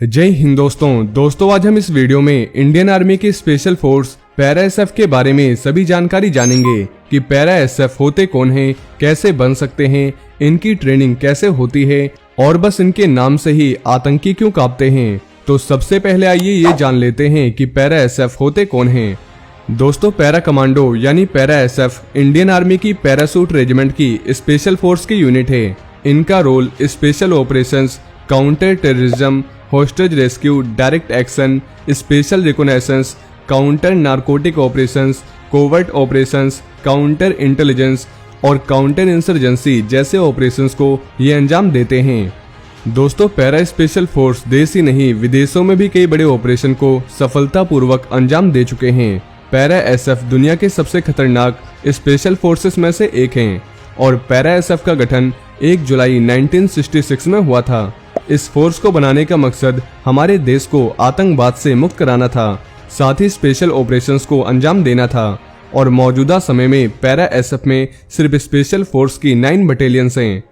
जय हिंद दोस्तों आज हम इस वीडियो में इंडियन आर्मी की स्पेशल फोर्स पैरा एसएफ के बारे में सभी जानकारी जानेंगे कि पैरा एसएफ होते कौन हैं, कैसे बन सकते हैं, इनकी ट्रेनिंग कैसे होती है और बस इनके नाम से ही आतंकी क्यों कांपते हैं। तो सबसे पहले आइए ये जान लेते हैं कि पैरा एसएफ होते कौन हैं। दोस्तों पैरा कमांडो यानी पैरा एसएफ इंडियन आर्मी की पैरासूट रेजिमेंट की स्पेशल फोर्स की यूनिट है। इनका role special operations, counter terrorism, hostage rescue, direct action, special reconnaissance, counter narcotic operations, covert operations, counter intelligence और काउंटर इंसर्जेंसी जैसे operations को ये अंजाम देते हैं। दोस्तों पैरा स्पेशल फोर्स देश ही नहीं विदेशों में भी कई बड़े ऑपरेशन को सफलतापूर्वक अंजाम दे चुके हैं। पैरा एसएफ दुनिया के सबसे खतरनाक स्पेशल फोर्सेस में से एक हैं और पैरा एसएफ का गठन 1 जुलाई 1966 में हुआ था। इस फोर्स को बनाने का मकसद हमारे देश को आतंकवाद से मुक्त कराना था, साथ ही स्पेशल ऑपरेशंस को अंजाम देना था और मौजूदा समय में पैरा एसएफ में सिर्फ स्पेशल फोर्स की 9 बटालियंस हैं।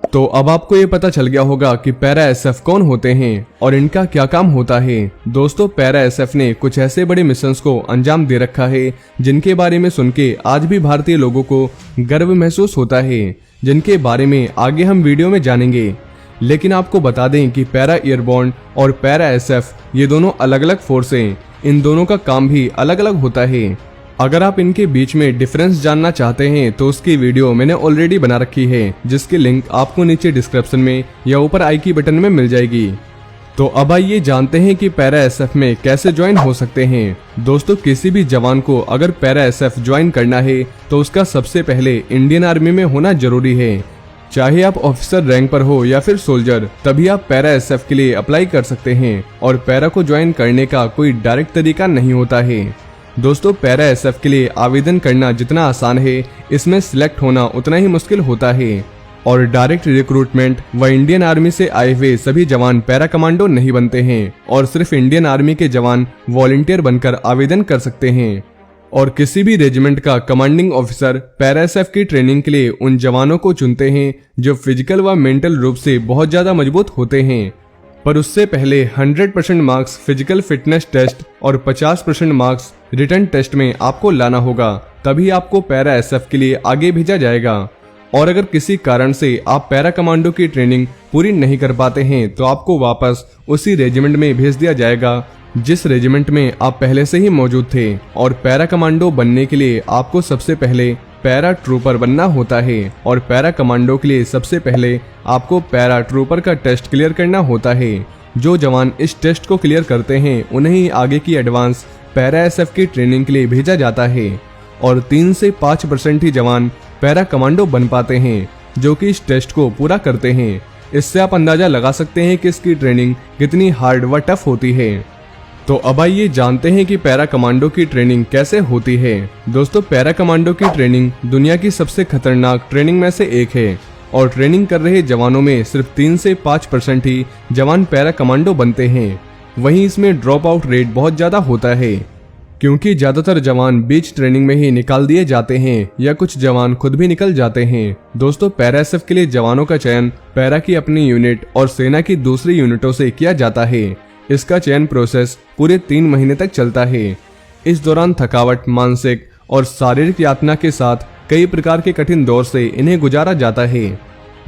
तो अब आपको ये पता चल गया होगा कि पैरा एसएफ कौन होते हैं और इनका क्या काम होता है। दोस्तों पैरा एसएफ ने कुछ ऐसे बड़े मिशंस को अंजाम दे रखा है जिनके बारे में सुन के आज भी भारतीय लोगों को गर्व महसूस होता है, जिनके बारे में आगे हम वीडियो में जानेंगे। लेकिन आपको बता दें कि पैरा एयरबोर्न और पैरा एसएफ ये दोनों अलग अलग फोर्स हैं। इन दोनों का काम भी अलग अलग होता है। अगर आप इनके बीच में डिफरेंस जानना चाहते हैं तो उसकी वीडियो मैंने ऑलरेडी बना रखी है, जिसकी लिंक आपको नीचे डिस्क्रिप्शन में या ऊपर आई की बटन में मिल जाएगी। तो अब आइए जानते हैं कि पैरा एसएफ में कैसे ज्वाइन हो सकते हैं। दोस्तों किसी भी जवान को अगर पैरा एसएफ ज्वाइन करना है तो उसका सबसे पहले इंडियन आर्मी में होना जरूरी है। चाहे आप ऑफिसर रैंक पर हो या फिर सोल्जर, तभी आप पैरा एसएफ के लिए अप्लाई कर सकते हैं और पैरा को ज्वाइन करने का कोई डायरेक्ट तरीका नहीं होता है। दोस्तों पैरा एसएफ के लिए आवेदन करना जितना आसान है, इसमें सिलेक्ट होना उतना ही मुश्किल होता है और डायरेक्ट रिक्रूटमेंट व इंडियन आर्मी से आए हुए सभी जवान पैरा कमांडो नहीं बनते हैं और सिर्फ इंडियन आर्मी के जवान वॉलंटियर बनकर आवेदन कर सकते हैं। और किसी भी रेजिमेंट का कमांडिंग ऑफिसर पैरा एसएफ की ट्रेनिंग के लिए उन जवानों को चुनते हैं जो फिजिकल व मेंटल रूप से बहुत ज्यादा मजबूत होते हैं। पर उससे पहले 100% मार्क्स फिजिकल फिटनेस टेस्ट और 50% मार्क्स रिटन टेस्ट में आपको लाना होगा, तभी आपको पैरा एसएफ के लिए आगे भेजा जाएगा। और अगर किसी कारण से आप पैरा कमांडो की ट्रेनिंग पूरी नहीं कर पाते हैं तो आपको वापस उसी रेजिमेंट में भेज दिया जाएगा जिस रेजिमेंट में आप पहले से ही मौजूद थे। और पैरा कमांडो बनने के लिए आपको सबसे पहले पैरा ट्रूपर बनना होता है और पैरा कमांडो के लिए सबसे पहले आपको पैरा ट्रूपर का टेस्ट क्लियर करना होता है। जो जवान इस टेस्ट को क्लियर करते हैं उन्हें ही आगे की एडवांस पैरा एसएफ की ट्रेनिंग के लिए भेजा जाता है और 3 से 5% ही जवान पैरा कमांडो बन पाते हैं जो कि इस टेस्ट को पूरा करते हैं। इससे आप अंदाजा लगा सकते हैं कि इसकी ट्रेनिंग कितनी हार्ड व टफ होती है। तो अब आइए जानते हैं कि पैरा कमांडो की ट्रेनिंग कैसे होती है। दोस्तों पैरा कमांडो की ट्रेनिंग दुनिया की सबसे खतरनाक ट्रेनिंग में से एक है और ट्रेनिंग कर रहे जवानों में सिर्फ 3 से 5% ही जवान पैरा कमांडो बनते हैं। वहीं इसमें ड्रॉप आउट रेट बहुत ज्यादा होता है क्योंकि ज्यादातर जवान बीच ट्रेनिंग में ही निकाल दिए जाते हैं या कुछ जवान खुद भी निकल जाते हैं। दोस्तों पैरा एसएफ के लिए जवानों का चयन पैरा की अपनी यूनिट और सेना की दूसरी यूनिटों से किया जाता है। इसका चयन प्रोसेस पूरे 3 महीने तक चलता है। इस दौरान थकावट, मानसिक और शारीरिक यातना के साथ कई प्रकार के कठिन दौर से इन्हें गुजारा जाता है।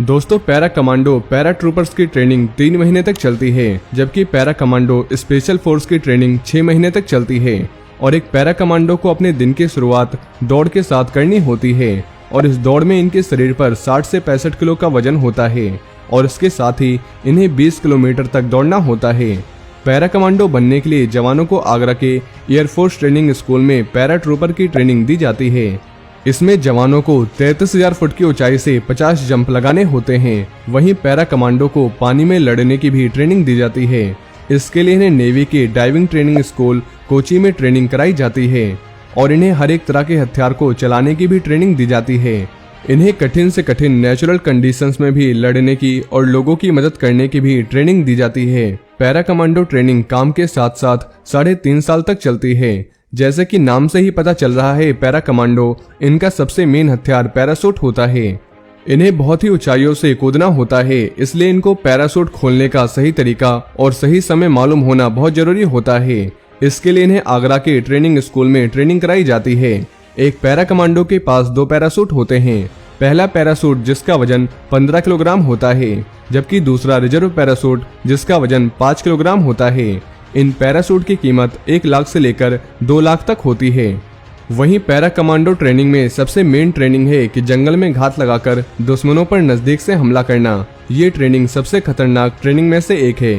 दोस्तों पैरा कमांडो पैरा ट्रूपर्स की ट्रेनिंग 3 महीने तक चलती है, जबकि पैरा कमांडो स्पेशल फोर्स की ट्रेनिंग 6 महीने तक चलती है। और एक पैरा कमांडो को अपने दिन की शुरुआत दौड़ के साथ करनी होती है और इस दौड़ में इनके शरीर पर 60 से 65 किलो का वजन होता है और इसके साथ ही इन्हें 20 किलोमीटर तक दौड़ना होता है। पैरा कमांडो बनने के लिए जवानों को आगरा के एयरफोर्स ट्रेनिंग स्कूल में पैरा ट्रूपर की ट्रेनिंग दी जाती है। इसमें जवानों को 33,000 फुट की ऊंचाई से 50 जंप लगाने होते हैं। वहीं पैरा कमांडो को पानी में लड़ने की भी ट्रेनिंग दी जाती है। इसके लिए इन्हें नेवी के डाइविंग ट्रेनिंग स्कूल कोची में ट्रेनिंग कराई जाती है और इन्हें हर एक तरह के हथियार को चलाने की भी ट्रेनिंग दी जाती है। इन्हें कठिन से कठिन नेचुरल कंडीशंस में भी लड़ने की और लोगों की मदद करने की भी ट्रेनिंग दी जाती है। पैरा कमांडो ट्रेनिंग काम के साथ साथ 3.5 साल तक चलती है। जैसे कि नाम से ही पता चल रहा है पैरा कमांडो, इनका सबसे मेन हथियार पैरासूट होता है। इन्हें बहुत ही ऊंचाइयों से कूदना होता है, इसलिए इनको पैराशूट खोलने का सही तरीका और सही समय मालूम होना बहुत जरूरी होता है। इसके लिए इन्हें आगरा के ट्रेनिंग स्कूल में ट्रेनिंग कराई जाती है। एक पैरा कमांडो के पास 2 पैराशूट होते हैं। पहला पैराशूट जिसका वजन 15 किलोग्राम होता है, जबकि दूसरा रिजर्व पैराशूट जिसका वजन 5 किलोग्राम होता है। इन पैराशूट की कीमत 1 लाख से लेकर 2 लाख तक होती है। वहीं पैरा कमांडो ट्रेनिंग में सबसे मेन ट्रेनिंग है कि जंगल में घात लगाकर दुश्मनों पर नजदीक से हमला करना। ये ट्रेनिंग सबसे खतरनाक ट्रेनिंग में से एक है,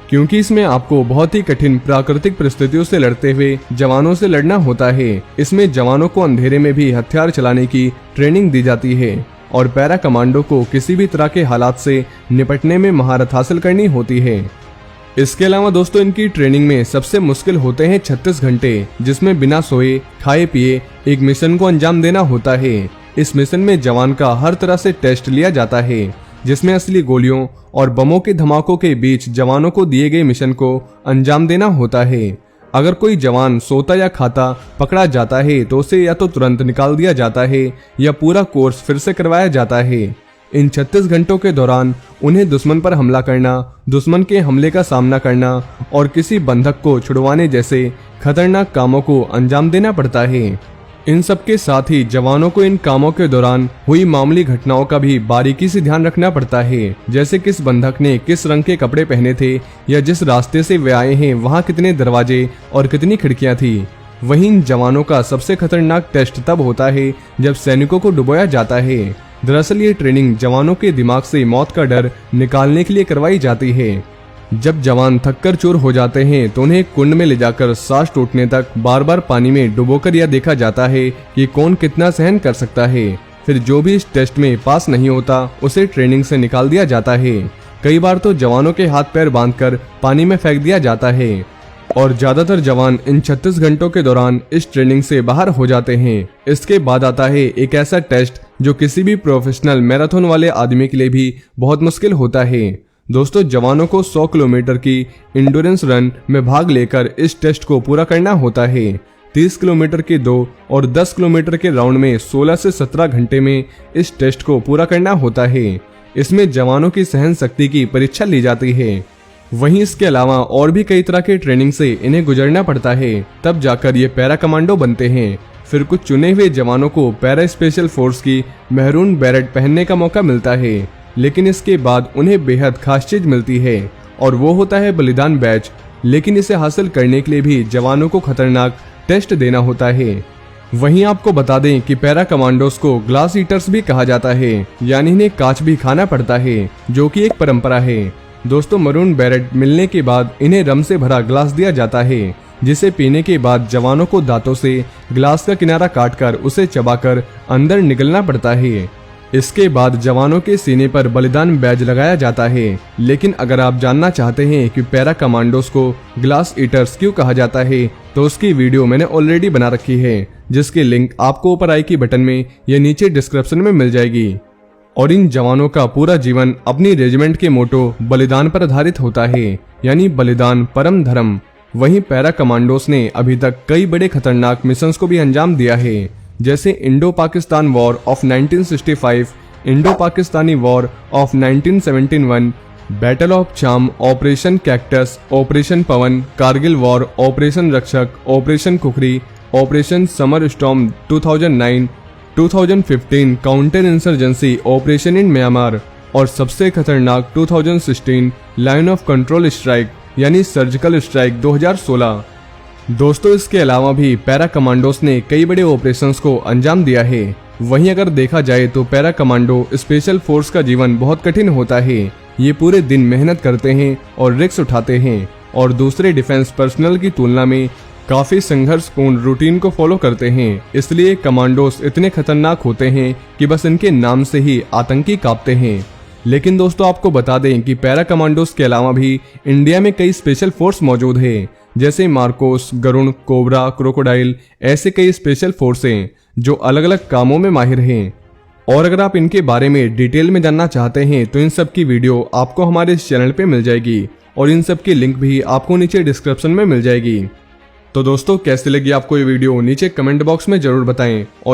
क्योंकि इसमें आपको बहुत ही कठिन प्राकृतिक परिस्थितियों से लड़ते हुए जवानों से लड़ना होता है। इसमें जवानों को अंधेरे में भी हथियार चलाने की ट्रेनिंग दी जाती है और पैरा कमांडो को किसी भी तरह के हालात से निपटने में महारत हासिल करनी होती है। इसके अलावा दोस्तों इनकी ट्रेनिंग में सबसे मुश्किल होते हैं 36 घंटे, जिसमें बिना सोए खाए पिए एक मिशन को अंजाम देना होता है। इस मिशन में जवान का हर तरह से टेस्ट लिया जाता है, जिसमें असली गोलियों और बमों के धमाकों के बीच जवानों को दिए गए मिशन को अंजाम देना होता है। अगर कोई जवान सोता या खाता पकड़ा जाता है तो उसे या तो तुरंत निकाल दिया जाता है या पूरा कोर्स फिर से करवाया जाता है। इन 36 घंटों के दौरान उन्हें दुश्मन पर हमला करना, दुश्मन के हमले का सामना करना और किसी बंधक को छुड़वाने जैसे खतरनाक कामों को अंजाम देना पड़ता है। इन सब के साथ ही जवानों को इन कामों के दौरान हुई मामूली घटनाओं का भी बारीकी से ध्यान रखना पड़ता है, जैसे किस बंधक ने किस रंग के कपड़े पहने थे या जिस रास्ते से वे आए हैं वहाँ कितने दरवाजे और कितनी खिड़कियाँ थी। वहीं इन जवानों का सबसे खतरनाक टेस्ट तब होता है जब सैनिकों को डुबोया जाता है। दरअसल ये ट्रेनिंग जवानों के दिमाग से मौत का डर निकालने के लिए करवाई जाती है। जब जवान थककर चूर हो जाते हैं तो उन्हें कुंड में ले जाकर सांस टूटने तक बार बार पानी में डुबोकर यह देखा जाता है कि कौन कितना सहन कर सकता है। फिर जो भी इस टेस्ट में पास नहीं होता उसे ट्रेनिंग से निकाल दिया जाता है। कई बार तो जवानों के हाथ पैर बांधकर पानी में फेंक दिया जाता है और ज्यादातर जवान इन 36 घंटों के दौरान इस ट्रेनिंग से बाहर हो जाते हैं। इसके बाद आता है एक ऐसा टेस्ट जो किसी भी प्रोफेशनल मैराथन वाले आदमी के लिए भी बहुत मुश्किल होता है। दोस्तों जवानों को 100 किलोमीटर की इंड्योरेंस रन में भाग लेकर इस टेस्ट को पूरा करना होता है। 30 किलोमीटर के 2 और 10 किलोमीटर के राउंड में 16 से 17 घंटे में इस टेस्ट को पूरा करना होता है। इसमें जवानों की सहन शक्ति की परीक्षा ली जाती है। वहीं इसके अलावा और भी कई तरह के ट्रेनिंग से इन्हें गुजरना पड़ता है, तब जाकर ये पैरा कमांडो बनते हैं। फिर कुछ चुने हुए जवानों को पैरा स्पेशल फोर्स की महरून बैरेट पहनने का मौका मिलता है, लेकिन इसके बाद उन्हें बेहद खास चीज मिलती है और वो होता है बलिदान बैच। लेकिन इसे हासिल करने के लिए भी जवानों को खतरनाक टेस्ट देना होता है। वहीं आपको बता दें कि पैरा कमांडोज को ग्लास ईटर्स भी कहा जाता है, यानी इन्हें कांच भी खाना पड़ता है, जो कि एक परंपरा है। दोस्तों मरून बैरेट मिलने के बाद इन्हें रम से भरा ग्लास दिया जाता है, जिसे पीने के बाद जवानों को दांतों से ग्लास का किनारा काटकर उसे चबाकर अंदर निगलना पड़ता है। इसके बाद जवानों के सीने पर बलिदान बैज लगाया जाता है। लेकिन अगर आप जानना चाहते हैं कि पैरा कमांडोज को ग्लास ईटर्स क्यों कहा जाता है तो उसकी वीडियो मैंने ऑलरेडी बना रखी है, जिसकी लिंक आपको ऊपर आई की बटन में या नीचे डिस्क्रिप्शन में मिल जाएगी। और इन जवानों का पूरा जीवन अपनी रेजिमेंट के मोटो बलिदान पर आधारित होता है, यानी बलिदान परम धर्म। वहीं पैरा कमांडोस ने अभी तक कई बड़े खतरनाक मिशंस को भी अंजाम दिया है, जैसे Indo Pakistan war of 1965, Indo Pakistani war of 1971, battle of चाम, ऑपरेशन कैक्टस, ऑपरेशन पवन, कारगिल वॉर, ऑपरेशन रक्षक, operation cookery, operation summer storm 2009, 2015 counter insurgency operation in Myanmar और सबसे खतरनाक 2016 लाइन ऑफ कंट्रोल स्ट्राइक यानी सर्जिकल स्ट्राइक 2016। दोस्तों इसके अलावा भी पैरा कमांडोस ने कई बड़े ऑपरेशंस को अंजाम दिया है। वहीं अगर देखा जाए तो पैरा कमांडो स्पेशल फोर्स का जीवन बहुत कठिन होता है। ये पूरे दिन मेहनत करते हैं और रिस्क उठाते हैं और दूसरे डिफेंस पर्सनल की तुलना में काफी संघर्षपूर्ण रूटीन को फॉलो करते हैं। इसलिए कमांडोस इतने खतरनाक होते हैं कि बस इनके नाम से ही आतंकी कांपते हैं। लेकिन दोस्तों आपको बता दें कि पैरा कमांडोस के अलावा भी इंडिया में कई स्पेशल फोर्स मौजूद है, जैसे मार्कोस, गरुण, कोबरा, क्रोकोडाइल, ऐसे कई स्पेशल फोर्स हैं जो अलग अलग कामों में माहिर हैं। और अगर आप इनके बारे में डिटेल में जानना चाहते हैं तो इन सब की वीडियो आपको हमारे इस चैनल पे मिल जाएगी और इन सब की लिंक भी आपको नीचे डिस्क्रिप्शन में मिल जाएगी। तो दोस्तों कैसी लगी आपको ये वीडियो नीचे कमेंट बॉक्स में जरूर बताएं और